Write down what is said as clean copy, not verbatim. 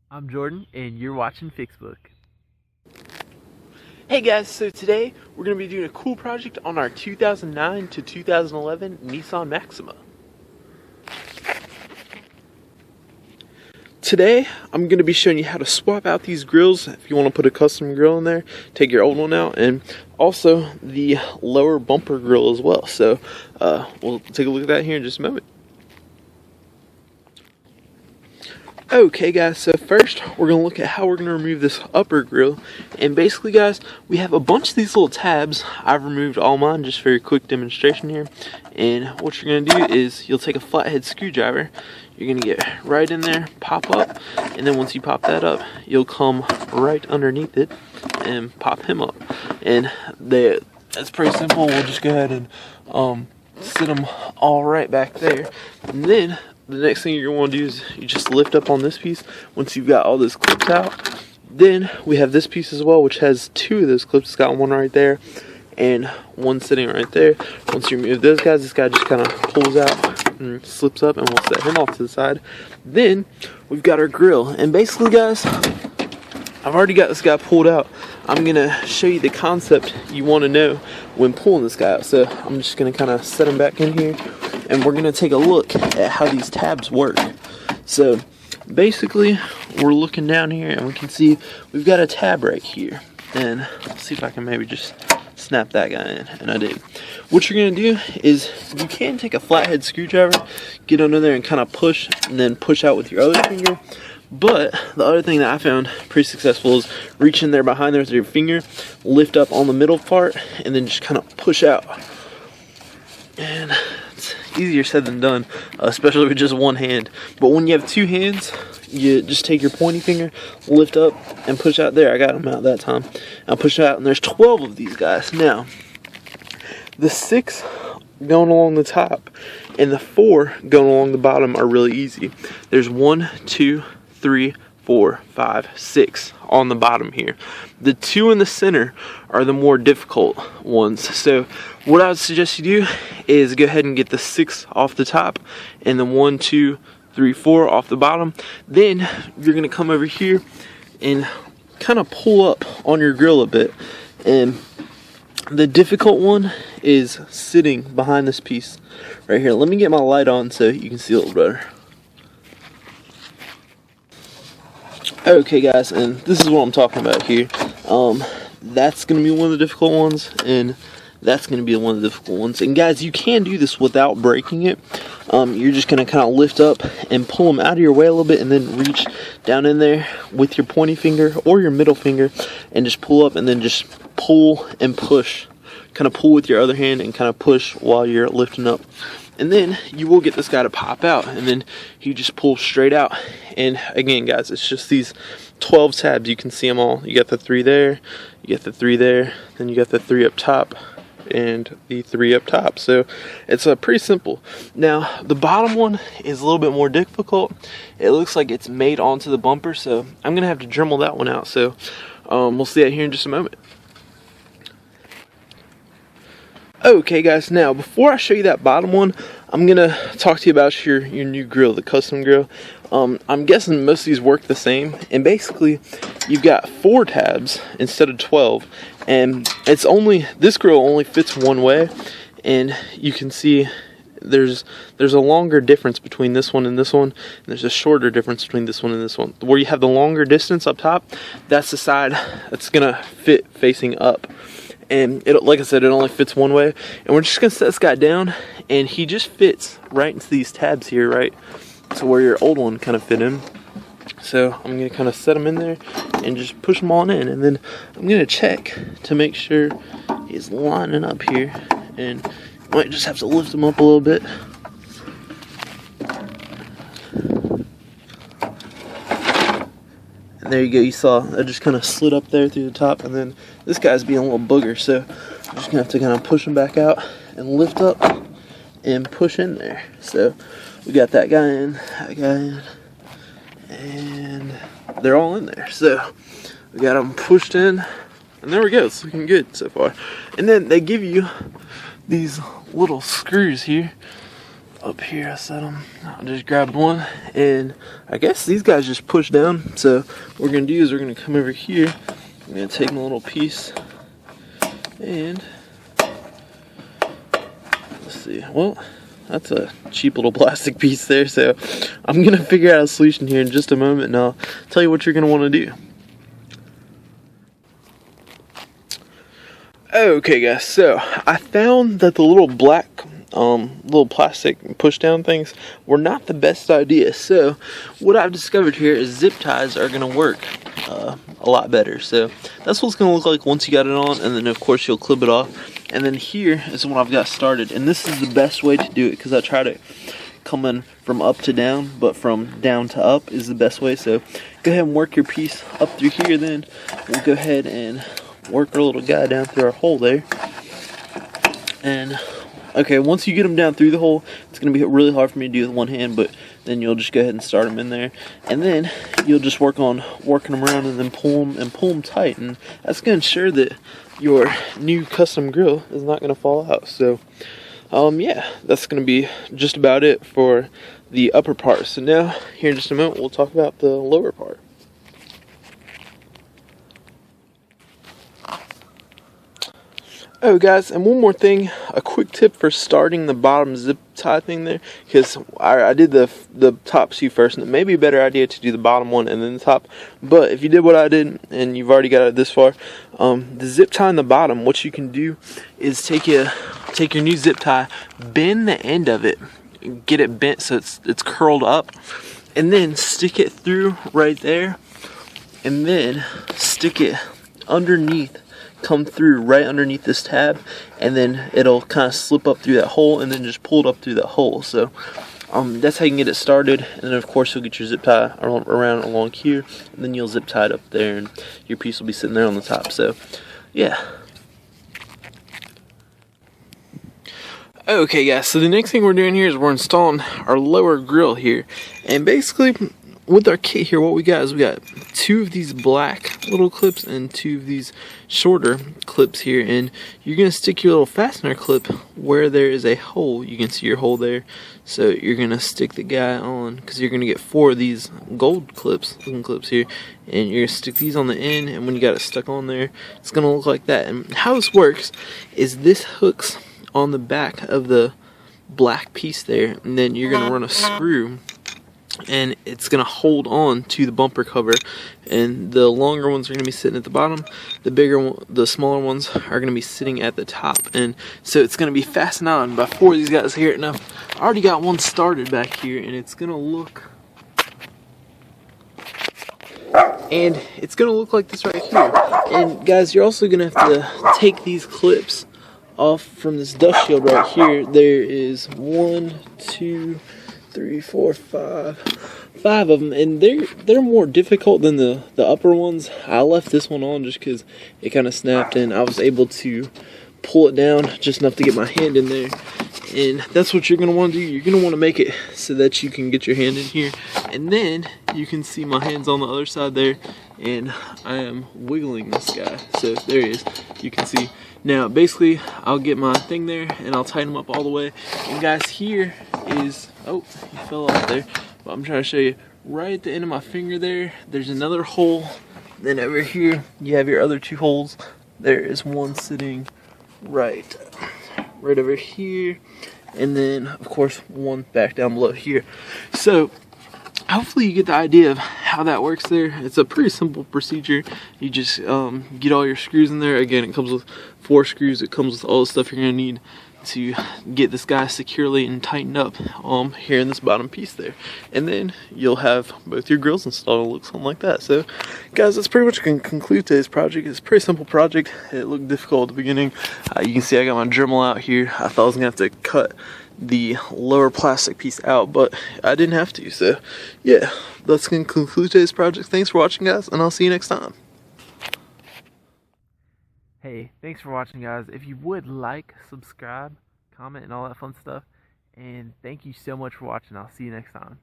I'm Jordan, and you're watching Fixbook. Hey guys, so today we're going to be doing a cool project on our 2009 to 2011 Nissan Maxima. Today I'm going to be showing you how to swap out these grills if you want to put a custom grill in there, take your old one out, and also the lower bumper grill as well. So we'll take a look at that here in just a moment. Okay guys, so first we're going to look at how we're going to remove this upper grill. And basically guys, we have a bunch of these little tabs. I've removed all mine just for a quick demonstration here. And what you're going to do is you'll take a flathead screwdriver. You're going to get right in there, pop up, and then once you pop that up, you'll come right underneath it and pop him up. And that's pretty simple. We'll just go ahead and sit them all right back there. And then the next thing you're going to want to do is you just lift up on this piece once you've got all those clips out. Then we have this piece as well, which has two of those clips. It's got one right there and one sitting right there. Once you remove those guys, this guy just kind of pulls out and slips up, and we'll set him off to the side. Then we've got our grill, and basically guys, I've already got this guy pulled out. I'm going to show you the concept you want to know when pulling this guy out. So I'm just going to kind of set him back in here, and we're going to take a look at how these tabs work. So basically we're looking down here and we can see we've got a tab right here, and let's see if I can maybe just snap that guy in, and I did. What you're going to do is you can take a flathead screwdriver, get under there and kind of push, and then push out with your other finger. But the other thing that I found pretty successful is reach in there behind there with your finger, lift up on the middle part, and then just kind of push out. And it's easier said than done, especially with just one hand. But when you have two hands, you just take your pointy finger, lift up, and push out. There, I got them out that time. I'll push out, and there's 12 of these guys. Now, the 6 going along the top and the 4 going along the bottom are really easy. There's 1, 2, 3, 4, 5, 6 on the bottom here. The 2 in the center are the more difficult ones. So what I would suggest you do is go ahead and get the 6 off the top and the 1, 2, 3, 4 off the bottom. Then you're going to come over here and kind of pull up on your grill a bit. And the difficult one is sitting behind this piece right here. Let me get my light on so you can see a little better. Okay guys, and this is what I'm talking about here. That's going to be one of the difficult ones, and that's going to be one of the difficult ones. And guys, you can do this without breaking it. You're just going to kind of lift up and pull them out of your way a little bit, and then reach down in there with your pointy finger or your middle finger and just pull up, and then just pull and push. Kind of pull with your other hand and kind of push while you're lifting up. And then you will get this guy to pop out, and then you just pull straight out. And again guys, it's just these 12 tabs. You can see them all. You got the 3 there, you got the 3 there, then you got the 3 up top and the 3 up top. So it's pretty simple. Now the bottom one is a little bit more difficult. It looks like it's made onto the bumper, so I'm gonna have to Dremel that one out. So we'll see that here in just a moment. Okay guys, now before I show you that bottom one, I'm gonna talk to you about your new grill, the custom grill. I'm guessing most of these work the same, and basically you've got 4 tabs instead of 12, and this grill only fits one way. And you can see there's a longer difference between this one and this one, and there's a shorter difference between this one and this one. Where you have the longer distance up top, that's the side that's gonna fit facing up. And like I said, it only fits one way. And we're just gonna set this guy down, and he just fits right into these tabs here, right to where your old one kind of fit in. So I'm gonna kind of set him in there and just push them all in, and then I'm gonna check to make sure he's lining up here, and you might just have to lift him up a little bit. There you go, you saw I just kind of slid up there through the top, and then this guy's being a little booger, so I'm just gonna have to kind of push him back out and lift up and push in there. So we got that guy in, and they're all in there. So we got them pushed in, and there we go. It's looking good so far. And then they give you these little screws here. up here. I set them. I just grabbed one, and I guess these guys just push down. So what we're gonna do is we're gonna come over here. I'm gonna take my little piece, and let's see. Well, that's a cheap little plastic piece there. So I'm gonna figure out a solution here in just a moment, and I'll tell you what you're gonna want to do. Okay, guys. So I found that the little black little plastic push down things were not the best idea. So what I've discovered here is zip ties are gonna work a lot better. So that's what it's gonna look like once you got it on, and then of course you'll clip it off. And then here is when I've got started, and this is the best way to do it because I tried it coming from up to down, but from down to up is the best way. So go ahead and work your piece up through here, then we'll go ahead and work our little guy down through our hole there. And okay, once you get them down through the hole, it's going to be really hard for me to do with one hand, but then you'll just go ahead and start them in there. And then you'll just work on working them around and then pull them tight. And that's going to ensure that your new custom grill is not going to fall out. So, yeah, that's going to be just about it for the upper part. So now, here in just a moment, we'll talk about the lower part. Oh guys, and one more thing, a quick tip for starting the bottom zip tie thing there, because I did the top two first, and it may be a better idea to do the bottom one and then the top, but if you did what I did and you've already got it this far, the zip tie in the bottom, what you can do is take your new zip tie, bend the end of it, get it bent so it's curled up, and then stick it through right there, and then stick it underneath, come through right underneath this tab, and then it'll kind of slip up through that hole and then just pull it up through that hole. So that's how you can get it started, and then of course you'll get your zip tie around along here, and then you'll zip tie it up there and your piece will be sitting there on the top. So yeah. Okay guys, so the next thing we're doing here is we're installing our lower grill here, and basically with our kit here, what we got is we got two of these black little clips and two of these shorter clips here, and you're going to stick your little fastener clip where there is a hole. You can see your hole there, so you're going to stick the guy on, because you're going to get four of these gold clips, looking clips here, and you're going to stick these on the end, and when you got it stuck on there, it's going to look like that. And how this works is this hooks on the back of the black piece there, and then you're going to run a screw, and it's going to hold on to the bumper cover, and the longer ones are going to be sitting at the bottom, the smaller ones are going to be sitting at the top, and so it's going to be fastened on by four of these guys here. And I already got one started back here, and it's going to look like this right here. And guys, you're also going to have to take these clips off from this dust shield right here. There is 1, 2, 3, 4, 5 of them, and they're more difficult than the upper ones. I left this one on just because it kind of snapped, and I was able to pull it down just enough to get my hand in there. And that's what you're going to want to do. You're going to want to make it so that you can get your hand in here, and then you can see my hands on the other side there, and I am wiggling this guy. So there he is. You can see. Now basically I'll get my thing there and I'll tighten them up all the way. And guys, here is, oh, he fell off there, but I'm trying to show you right at the end of my finger there, there's another hole. Then over here you have your other two holes. There is one sitting right over here, and then of course one back down below here. So hopefully you get the idea of how that works there. It's a pretty simple procedure. You just get all your screws in there. Again, it comes with 4 screws. It comes with all the stuff you're going to need to get this guy securely and tightened up here in this bottom piece there. And then you'll have both your grills installed. It looks something like that. So guys, that's pretty much going to conclude today's project. It's a pretty simple project. It looked difficult at the beginning. You can see I got my Dremel out here. I thought I was going to have to cut the lower plastic piece out, but I didn't have to. So yeah, that's going to conclude today's project. Thanks for watching, guys, and I'll see you next time. Hey, thanks for watching, guys. If you would like, subscribe, comment, and all that fun stuff, and thank you so much for watching. I'll see you next time.